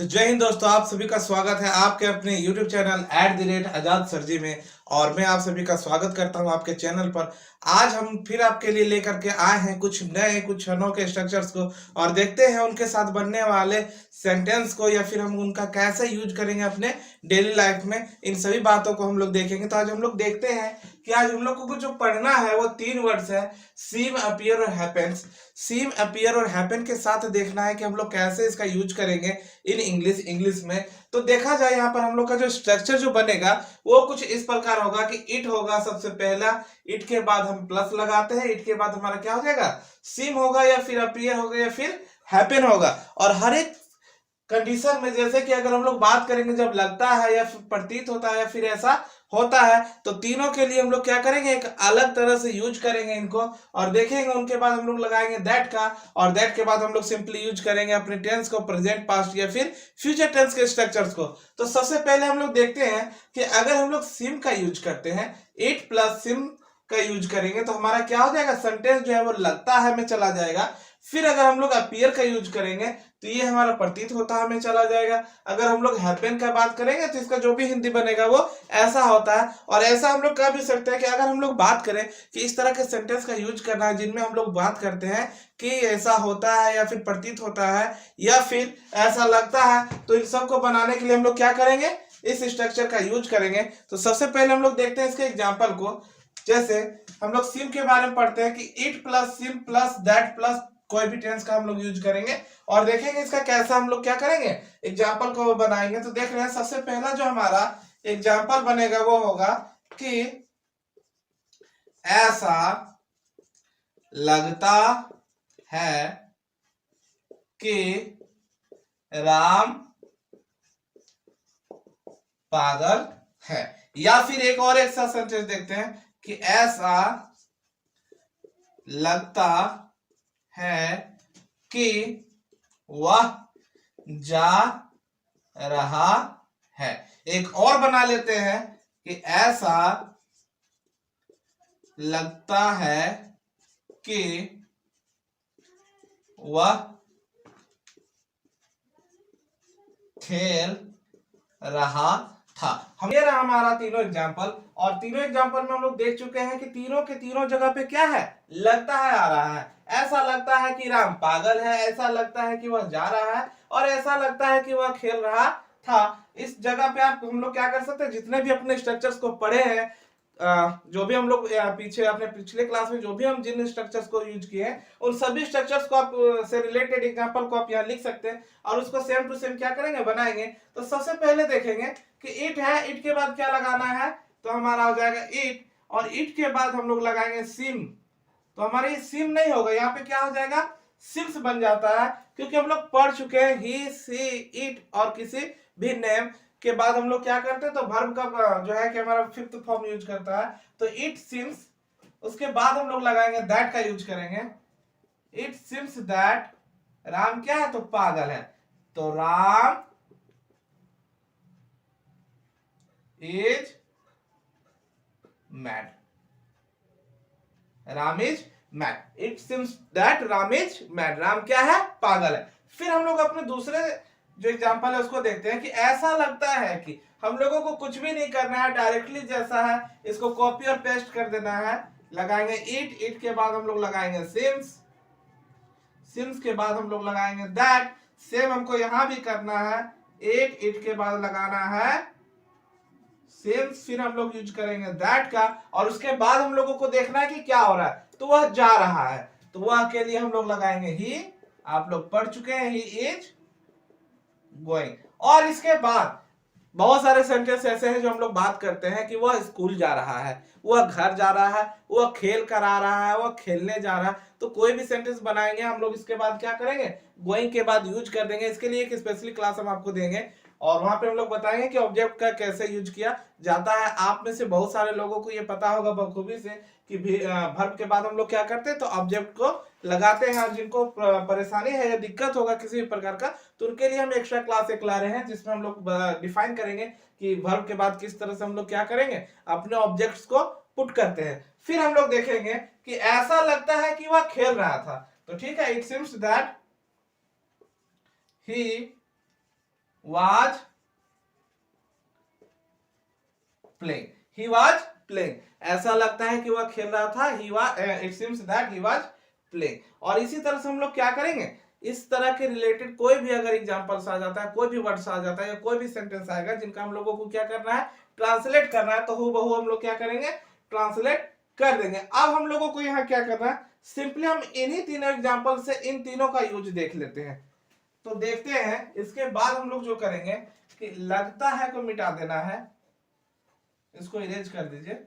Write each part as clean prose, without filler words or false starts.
तो जय हिंद दोस्तों, आप सभी का स्वागत है आपके अपने YouTube चैनल @आजाद सरजी में। और मैं आप सभी का स्वागत करता हूं आपके चैनल पर। आज हम फिर आपके लिए लेकर के आए हैं कुछ नए कुछ अनोखे स्ट्रक्चर्स को, और देखते हैं उनके साथ बनने वाले सेंटेंस को, या फिर हम उनका कैसे यूज करेंगे अपने डेली लाइफ में। इन सभी बातों को हम लोग देखेंगे। तो आज हम लोग देखते हैं कि आज हम लोग को जो पढ़ना है वो 3 वर्ड्स है, सीम, अपीयर और हैपेंस। सीम, अपीयर और हैपन के साथ देखना है कि हम लोग कैसे इसका यूज करेंगे इन इंग्लिश में। तो देखा जाए यहाँ पर हम लोग का जो स्ट्रक्चर जो बनेगा वो कुछ इस प्रकार होगा कि इट होगा सबसे पहला। इट के बाद हम प्लस लगाते हैं। इट के बाद हमारा क्या हो जाएगा, सिम होगा या फिर अपीयर होगा या फिर हैपन होगा। और हर एक कंडीशन में, जैसे कि अगर हम लोग बात करेंगे जब लगता है या फिर प्रतीत होता है या फिर ऐसा होता है, तो तीनों के लिए हम लोग क्या करेंगे, एक अलग तरह से यूज करेंगे इनको और देखेंगे। उनके बाद हम लोग लगाएंगे दैट का, और दैट के बाद हम लोग सिंपली यूज करेंगे अपने टेंस को, प्रेजेंट, पास्ट या फिर फ्यूचर टेंस के स्ट्रक्चर्स को। तो सबसे पहले हम लोग देखते हैं कि अगर हम लोग सिम का यूज करते हैं, इट प्लस सिम का यूज करेंगे तो हमारा क्या हो जाएगा, सेंटेंस जो है वो लगता है में चला जाएगा। फिर अगर हम लोग अपीयर का यूज करेंगे तो ये हमारा प्रतीत होता है में चला जाएगा। अगर हम लोग हैपन का बात करेंगे तो इसका जो भी हिंदी बनेगा वो ऐसा होता है। और ऐसा हम लोग कह भी सकते हैं कि अगर हम लोग बात करें कि इस तरह के सेंटेंस का यूज करना है जिनमें हम लोग बात करते हैं कि ऐसा होता है या फिर प्रतीत होता है या फिर ऐसा लगता है, तो इन सब को बनाने के लिए हम लोग क्या करेंगे, इस स्ट्रक्चर का यूज करेंगे। तो सबसे पहले हम लोग देखते हैं इसके एग्जाम्पल को। जैसे हम लोग सिम के बारे में पढ़ते हैं कि it plus SIM plus that plus कोई भी टेंस का हम लोग यूज करेंगे और देखेंगे इसका कैसा हम लोग क्या करेंगे, एग्जाम्पल को बनाएंगे। तो देख रहे हैं सबसे पहला जो हमारा एग्जाम्पल बनेगा वो होगा कि ऐसा लगता है कि राम पागल है। या फिर एक और ऐसा सेंटेंस देखते हैं कि ऐसा लगता है कि वह जा रहा है। एक और बना लेते हैं कि ऐसा लगता है कि वह खेल रहा था। हम ये रहा हमारा तीनों एग्जाम्पल, और तीनों एग्जाम्पल में हम लोग देख चुके हैं कि तीनों के तीनों जगह पे क्या है, लगता है आ रहा है। ऐसा लगता है कि राम पागल है, ऐसा लगता है कि वह जा रहा है, और ऐसा लगता है कि वह खेल रहा था। इस जगह पे आप हम लोग क्या कर सकते हैं, जितने भी अपने स्ट्रक्चर्स को पढ़े हैं, जो भी हम लोग पीछे अपने पिछले क्लास में जो भी हम जिन स्ट्रक्चर्स को यूज किए हैं उन सभी स्ट्रक्चर्स को आप से रिलेटेड एग्जांपल को आप यहाँ लिख सकते हैं और उसको सेम टू सेम क्या करेंगे, बनाएंगे। तो सबसे पहले देखेंगे कि इट है, इट के बाद क्या लगाना है, तो हमारा हो जाएगा इट, और इट के बाद हम लोग लगाएंगे सिम। तो हमारे ये सिम नहीं होगा, यहाँ पे क्या हो जाएगा, सिम्स बन जाता है, क्योंकि हम लोग पढ़ चुके हैं ही, सी, इट और किसी भी नेम के बाद हम लोग क्या करते हैं, तो वर्ब का जो है कि हमारा फिफ्थ फॉर्म यूज करता है। तो इट सिम्स, उसके बाद हम लोग लगाएंगे दैट का यूज करेंगे। इट सिम्स दैट राम क्या है, तो पागल है। तो Ram is mad, Ram is mad. It seems that Ram is mad, Ram क्या है, पागल है। फिर हम लोग अपने दूसरे जो एग्जांपल है उसको देखते हैं कि ऐसा लगता है कि हम लोगों को कुछ भी नहीं करना है, डायरेक्टली जैसा है इसको कॉपी और पेस्ट कर देना है। लगाएंगे इट, इट के बाद हम लोग लगाएंगे सिम्स, सिम्स के बाद हम लोग लगाएंगे दैट। सेम हमको यहां भी करना है, इट, इट के बाद लगाना है सेम, फिर हम लोग यूज करेंगे दैट का, और उसके बाद हम लोगों को देखना है कि क्या हो रहा है, तो वह जा रहा है, तो वह के लिए हम लोग लगाएंगे ही। आप लोग पढ़ चुके हैं ही इज गोइंग। और इसके बाद बहुत सारे सेंटेंस ऐसे हैं जो हम लोग बात करते हैं कि वह स्कूल जा रहा है, वह घर जा रहा है, वह खेल कर आ रहा है, वह खेलने जा रहा है। तो कोई भी सेंटेंस बनाएंगे हम लोग इसके बाद क्या करेंगे, गोइंग के बाद यूज कर देंगे। इसके लिए एक स्पेशली क्लास हम आपको देंगे और वहां पे हम लोग बताएंगे कि ऑब्जेक्ट का कैसे यूज किया जाता है। आप में से बहुत सारे लोगों को ये पता होगा बखूबी से कि वर्ब के बाद हम लोग क्या करते हैं, तो ऑब्जेक्ट को लगाते हैं। और जिनको परेशानी है या दिक्कत होगा किसी भी प्रकार का, तो उनके लिए हम एक्स्ट्रा क्लास एक ला रहे हैं जिसमें हम लोग डिफाइन करेंगे कि वर्ब के बाद किस तरह से हम लोग क्या करेंगे, अपने ऑब्जेक्ट्स को पुट करते हैं। फिर हम लोग देखेंगे कि ऐसा लगता है कि वह खेल रहा था। तो ठीक है, it seems that he was playing, he was playing, ऐसा लगता है कि वह खेल रहा था, he was, it seems that he was playing। और इसी तरह से हम लोग क्या करेंगे, इस तरह के रिलेटेड कोई भी अगर एग्जांपल्स आ जाता है, कोई भी वर्ड्स आ जाता है या कोई भी सेंटेंस आएगा जिनका हम लोगों को क्या करना है, ट्रांसलेट करना है, तो हूबहू हम लोग क्या करेंगे, ट्रांसलेट कर देंगे। अब हम लोगों को यहाँ क्या करना है, सिंपली हम इन्हीं तीनों एग्जांपल से इन तीनों का यूज देख लेते हैं। तो देखते हैं, इसके बाद हम लोग जो करेंगे कि लगता है को मिटा देना है, इसको इरेज कर दीजिए।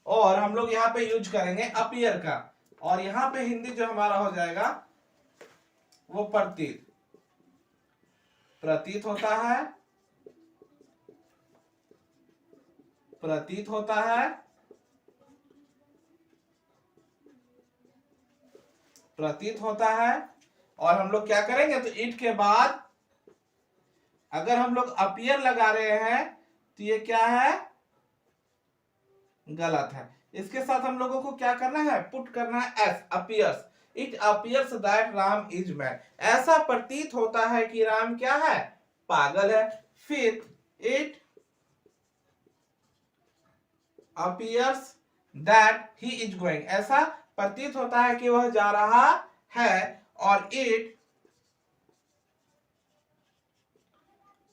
और हम लोग यहाँ पे यूज करेंगे अपीयर का, और यहाँ पे हिंदी जो हमारा हो जाएगा वो प्रतीत। प्रतीत होता है, प्रतीत होता है, प्रतीत होता है। और हम लोग क्या करेंगे, तो इट के बाद अगर हम लोग अपीयर लगा रहे हैं तो ये क्या है, गलत है। इसके साथ हम लोगों को क्या करना है, पुट करना है S, appears. It appears that Ram is mad, ऐसा प्रतीत होता है कि राम क्या है, पागल है। फिर it appears that he is going, ऐसा प्रतीत होता है कि वह जा रहा है। और it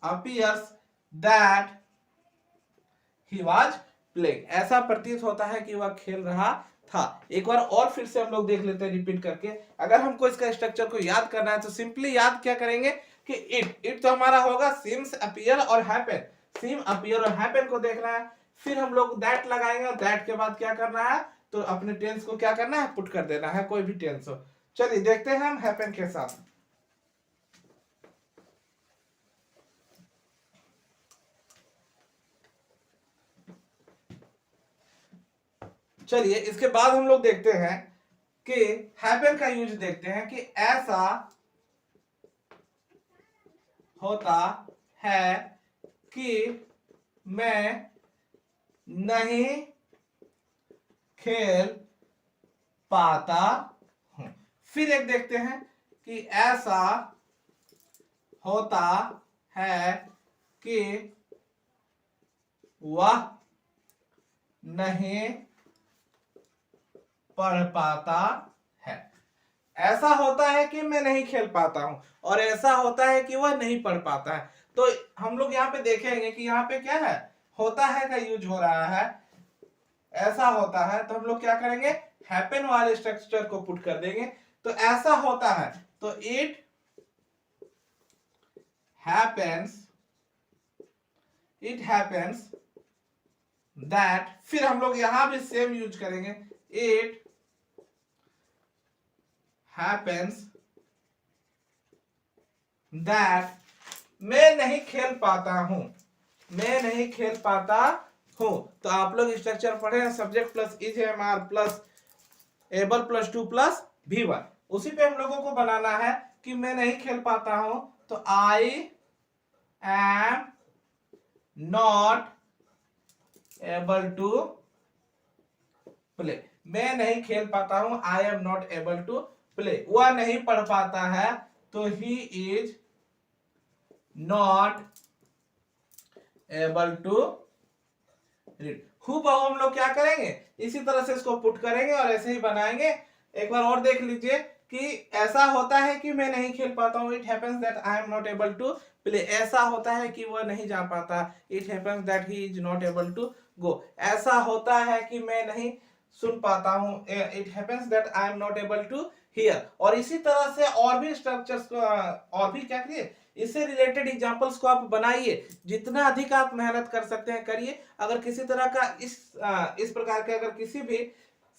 appears that he was playing, ऐसा प्रतीत होता है कि वह खेल रहा था। एक बार और फिर से हम लोग देख लेते हैं रिपीट करके। अगर हमको इसका स्ट्रक्चर को याद करना है तो सिंपली याद क्या करेंगे कि इट तो हमारा होगा सीम्स, अपीयर और हैपन। सीम, अपीयर और हैपन को देखना है, फिर हम लोग दैट लगाएंगे, और दैट के बाद क्या करना है, तो अपने टेंस को क्या करना है, पुट कर देना है, कोई भी टेंस हो। चलिए देखते हैं हम हैपन के साथ। चलिए इसके बाद हम लोग देखते हैं कि हैपन का यूज देखते हैं कि ऐसा होता है कि मैं नहीं खेल पाता हूं। फिर एक देखते हैं कि ऐसा होता है कि वह नहीं पढ़ पाता है। ऐसा होता है कि मैं नहीं खेल पाता हूं, और ऐसा होता है कि वह नहीं पढ़ पाता है। तो हम लोग यहाँ पे देखेंगे कि यहाँ पे क्या है, होता है का यूज हो रहा है। ऐसा होता है तो हम लोग क्या करेंगे, हैपन वाले स्ट्रक्चर को पुट कर देंगे। तो ऐसा होता है तो it happens, it happens that, फिर हम लोग यहां भी सेम यूज करेंगे, इट हैपेंस दैट, मैं नहीं खेल पाता हूं, मैं नहीं खेल पाता हूं। तो आप लोग स्ट्रक्चर पढ़े हैं, subject plus is am are plus able plus to plus V one. उसी पे हम लोगों को बनाना है कि मैं नहीं खेल पाता हूं, तो I am not able to play, मैं नहीं खेल पाता हूं, I am not able to play. वह नहीं पढ़ पाता है तो he is not able to read. हूबहू हम लोग क्या करेंगे, इसी तरह से इसको पुट करेंगे और ऐसे ही बनाएंगे। एक बार और देख लीजिए कि ऐसा होता है कि मैं नहीं खेल पाता हूँ, it happens that I am not able to play. ऐसा होता है कि वह नहीं जा पाता, it happens that he is not able to go. ऐसा होता है कि मैं नहीं सुन पाता हूँ, it happens that I am not able to hear. और इसी तरह से और भी स्ट्रक्चर्स को, और भी क्या करिए, इससे रिलेटेड एग्जांपल्स को आप बनाइए। जितना अधिक आप मेहनत कर सकते हैं करिए। अगर किसी तरह का इस प्रकार के अगर किसी भी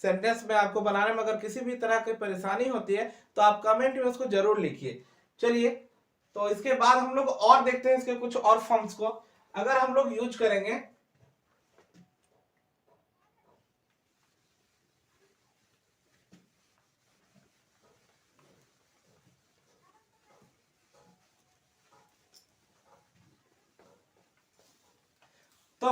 सेंटेंस में आपको बनाने में अगर किसी भी तरह की परेशानी होती है तो आप कमेंट में उसको जरूर लिखिए। चलिए, तो इसके बाद हम लोग और देखते हैं इसके कुछ और फॉर्म्स को। अगर हम लोग यूज करेंगे तो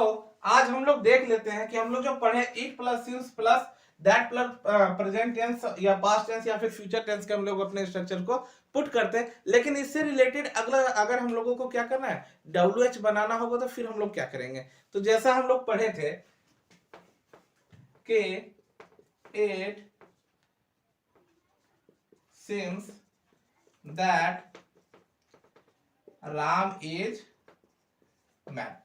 आज हम लोग देख लेते हैं कि हम लोग जो पढ़े it plus since plus that plus present tense या पास्ट टेंस या फिर फ्यूचर टेंस के हम लोग अपने स्ट्रक्चर को पुट करते हैं, लेकिन इससे रिलेटेड अगला अगर हम लोगों को क्या करना है, WH बनाना होगा, तो फिर हम लोग क्या करेंगे। तो जैसा हम लोग पढ़े थे कि it seems that Ram is mad,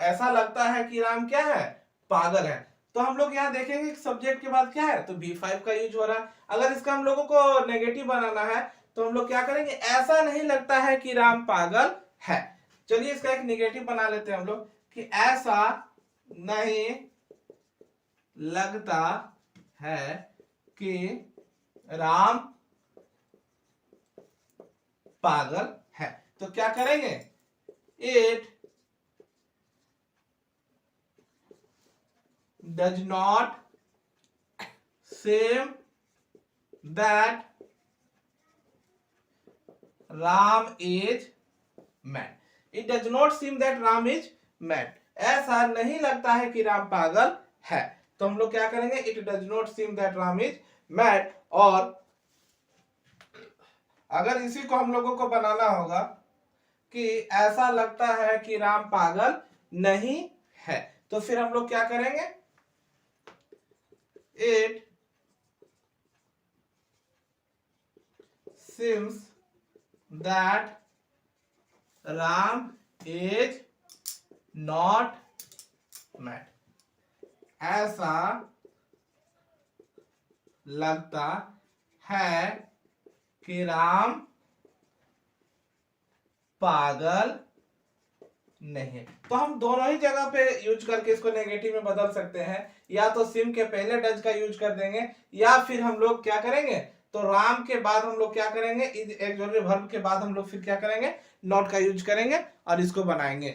ऐसा लगता है कि राम क्या है, पागल है। तो हम लोग यहाँ देखेंगे सब्जेक्ट के बाद क्या है, तो V5 का यूज हो रहा है। अगर इसका हम लोगों को नेगेटिव बनाना है तो हम लोग क्या करेंगे, ऐसा नहीं लगता है कि राम पागल है। चलिए इसका एक नेगेटिव बना लेते हैं हम लोग कि ऐसा नहीं लगता है कि राम पागल है। तो क्या करेंगे, it does not seem that Ram is mad. It does not seem that Ram is mad. ऐसा नहीं लगता है कि राम पागल है। तो हम लोग क्या करेंगे, it does not seem that Ram is mad. और अगर इसी को हम लोगों को बनाना होगा कि ऐसा लगता है कि राम पागल नहीं है, तो फिर हम लोग क्या करेंगे, it seems that Ram is not mad. ऐसा लगता है कि राम पागल नहीं है। तो हम दोनों ही जगह पे यूज करके इसको नेगेटिव में बदल सकते हैं, या तो सिम के पहले डज का यूज कर देंगे, या फिर हम लोग क्या करेंगे, तो राम के बाद हम लोग क्या करेंगे, ऑक्सिलरी वर्ब के बाद हम लोग फिर क्या करेंगे, नॉट का यूज करेंगे और इसको बनाएंगे।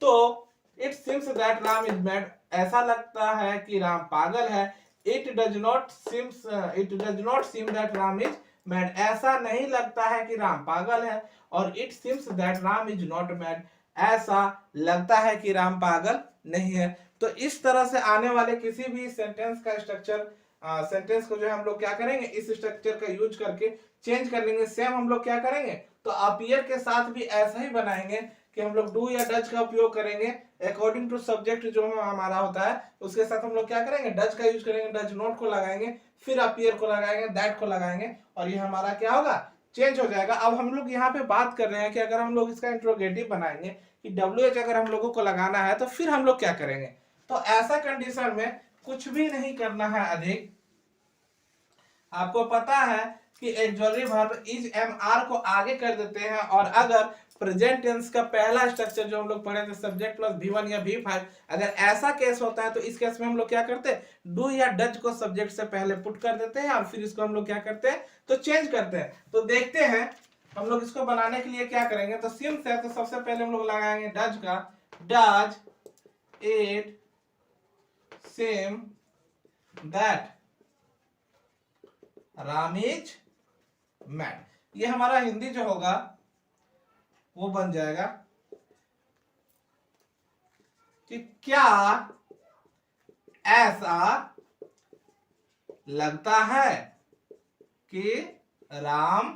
तो it seems that Ram is mad, ऐसा लगता है कि राम पागल है। It does not seem that Ram is mad, ऐसा नहीं लगता है कि राम पागल है। और it seems that Ram is not mad, ऐसा लगता है कि राम पागल नहीं है। तो इस तरह से आने वाले किसी भी सेंटेंस का स्ट्रक्चर, सेंटेंस को जो है हम लोग क्या करेंगे, इस स्ट्रक्चर का यूज करके चेंज कर लेंगे। सेम हम लोग क्या करेंगे, तो अपीयर के साथ भी ऐसा ही बनाएंगे कि हम लोग डू या डज का उपयोग करेंगे अकॉर्डिंग टू सब्जेक्ट जो हमारा होता है, उसके साथ हम लोग क्या करेंगे, डज का यूज करेंगे, डज नॉट को लगाएंगे, फिर अपीयर को लगाएंगे, दैट को लगाएंगे, और ये हमारा क्या होगा, चेंज हो जाएगा। अब हम लोग यहाँ पे बात कर रहे हैं कि अगर हम लोग इसका इंट्रोगेटिव बनाएंगे कि WH अगर हम लोगों को लगाना है तो फिर हम लोग क्या करेंगे। तो ऐसा कंडीशन में कुछ भी नहीं करना है अधिक। आपको पता है कि ऑक्सिलरी वर्ब इज MR को आगे कर देते हैं, और अगर प्रेजेंट टेंस का पहला स्ट्रक्चर जो हम लोग पढ़े थे सब्जेक्ट प्लस V1 या V5, अगर ऐसा केस होता है तो इस केस में हम लोग क्या करते हैं, डू या डज को सब्जेक्ट से पहले पुट कर देते हैं और फिर इसको हम लोग क्या करते हैं, तो चेंज करते हैं। तो देखते हैं हम लोग इसको बनाने के लिए क्या करेंगे। तो सिम्स है, तो सबसे पहले हम लोग लगाएंगे डज का, does it same that Ram is mad. ये हमारा हिंदी जो होगा वो बन जाएगा कि क्या ऐसा लगता है कि राम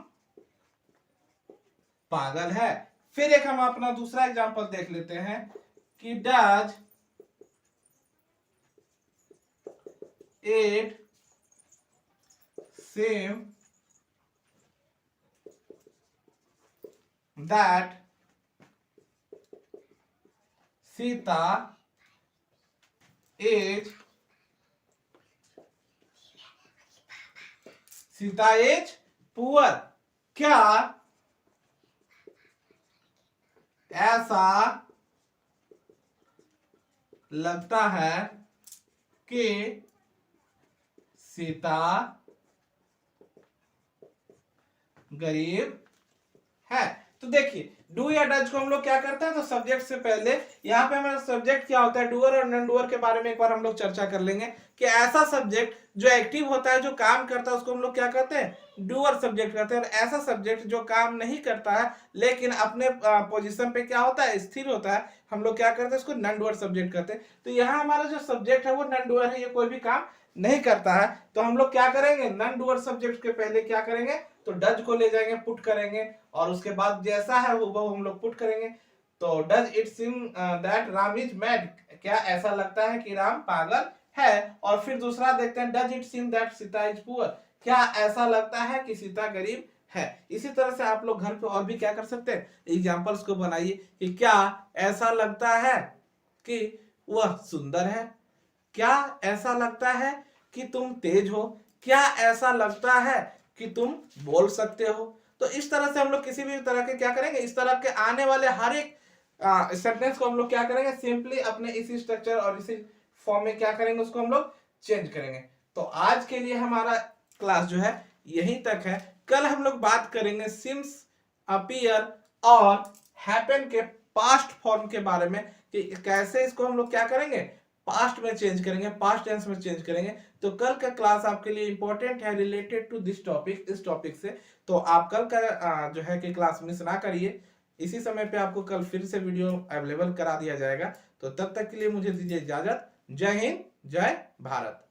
पागल है। फिर एक हम अपना दूसरा एग्जांपल देख लेते हैं कि does it seem that Sita is poor, क्या ऐसा लगता है कि सीता गरीब है। तो देखिए डू या डज को हम लोग क्या करते हैं, तो सब्जेक्ट से पहले यहाँ पे हमारा सब्जेक्ट क्या होता है, डूअर और नॉन डूअर के बारे में एक बार हम लोग चर्चा कर लेंगे कि ऐसा सब्जेक्ट जो एक्टिव होता है, जो काम करता है, उसको हम लोग क्या कहते हैं, डूअर सब्जेक्ट कहते हैं। और ऐसा सब्जेक्ट जो काम नहीं करता है लेकिन अपने पोजीशन पे क्या होता है, स्थिर होता है, हम लोग क्या करते हैं, इसको नॉन डूअर सब्जेक्ट कहते हैं। तो यहाँ हमारा जो सब्जेक्ट है वो नॉन डूअर है, ये कोई भी काम नहीं करता है। तो हम लोग क्या करेंगे, नॉन डूअर सब्जेक्ट के पहले क्या करेंगे, तो डज को ले जाएंगे, पुट करेंगे, और उसके बाद जैसा है वो हम लोग पुट करेंगे। तो does it seem that Ram is mad, क्या ऐसा लगता है कि राम पागल है। और फिर दूसरा देखते हैं, does it seem that Sita is poor, क्या ऐसा लगता है कि सीता गरीब है। इसी तरह से आप लोग घर पे और भी क्या कर सकते हैं, एग्जाम्पल्स को बनाइए कि क्या ऐसा लगता है कि वह सुंदर है, क्या ऐसा लगता है कि तुम तेज हो, क्या ऐसा लगता है कि तुम बोल सकते हो। तो इस तरह से हम लोग किसी भी तरह के क्या करेंगे, इस तरह के आने वाले हर एक सेंटेंस को हम लोग क्या करेंगे, सिंपली अपने इसी स्ट्रक्चर और इसी फॉर्म में क्या करेंगे, उसको हम लोग चेंज करेंगे। तो आज के लिए हमारा क्लास जो है यहीं तक है। कल हम लोग बात करेंगे सिम्स, अपीयर और हैपन के पास्ट फॉर्म के बारे में कि कैसे इसको हम लोग क्या करेंगे, पास्ट में चेंज करेंगे, पास्ट टेंस में चेंज करेंगे। तो कल का क्लास आपके लिए इंपॉर्टेंट है रिलेटेड टू दिस टॉपिक, इस टॉपिक से। तो आप कल का जो है कि क्लास मिस ना करिए। इसी समय पे आपको कल फिर से वीडियो अवेलेबल करा दिया जाएगा। तो तब तक के लिए मुझे दीजिए इजाजत। जय हिंद, जय भारत।